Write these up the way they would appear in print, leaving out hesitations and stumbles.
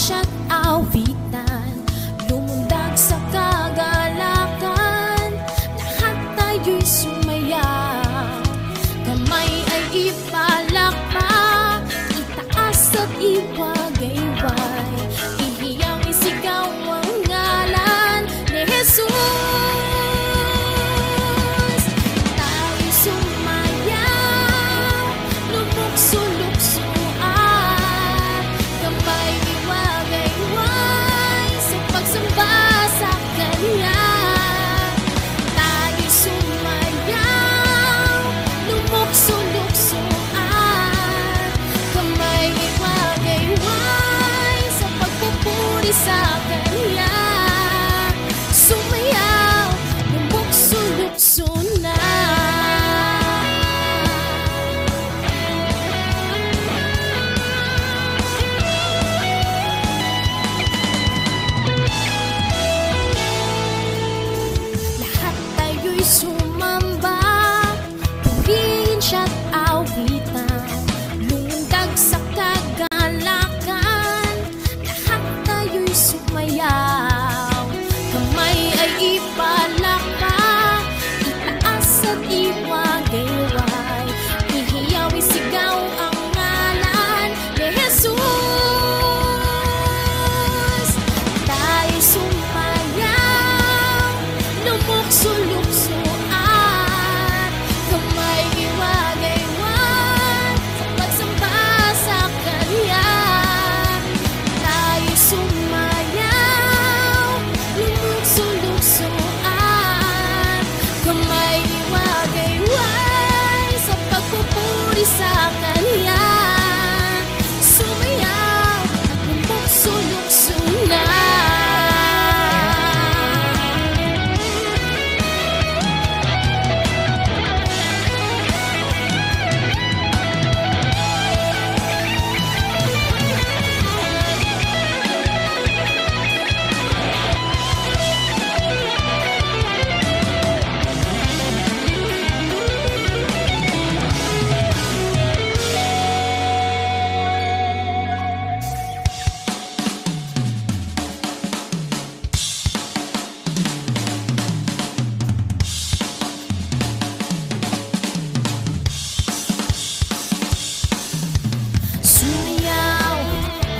siya't awitan, lumundag sa kagalakan, lahat tayo'y sumayaw. Kamay ay ipalakpak, itaas at iwagayway, ihiyang isigaw ang ngalan ni Jesus. Tayo'y sumayaw, lumukso-lukso at kamay iwagayway sa pagsamba sa Kanya. Tayo'y sumayaw, lumukso-lukso at kamay iwagayway sa pagpupuri sa Kanya. Sumayaw, lumukso-lukso na. Lahat tayo'y sumamba, purihin siya't awitan, lumundag sa kagalakan, lahat tayo'y sumayaw. Kamay ay ipalakpak, itaas at iwagayway, ihiyaw isigaw ang ngalan ni Jesus. Tayo'y sumayaw, lumukso-lukso at kamay iwagayway sa pagsamba sa Kanya. Tayo'y sumayaw, lumukso-lukso at kamay iwagayway sa pagpupuri sa Kanya. Sumayaw at lumukso-lukso na. Sumayaw,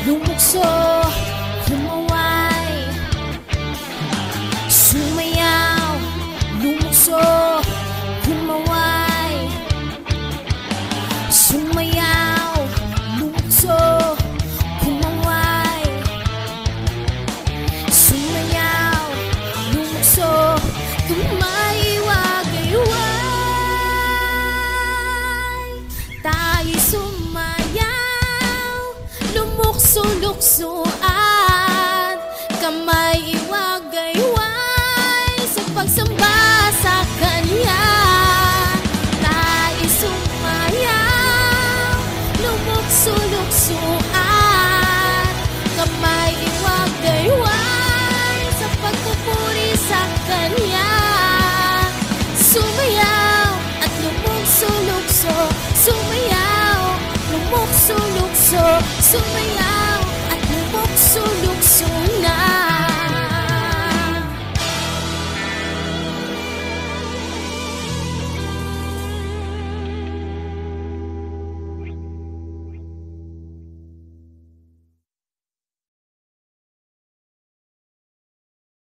lumukso, humaway. Sumayaw, lumukso, humaway. Sumayaw, lumukso, humaway. Sumayaw, lumukso, kamay iwagayway. Tayo'y sumayaw, lumukso-lukso at kamay iwagayway sa pagsamba sa Kanya. Tayo'y sumayaw, lumukso-lukso at kamay iwagayway sa pagpupuri sa Kanya. Sumayaw at lumukso-lukso, sumayaw, lumukso-lukso, sumayaw at lumukso-lukso.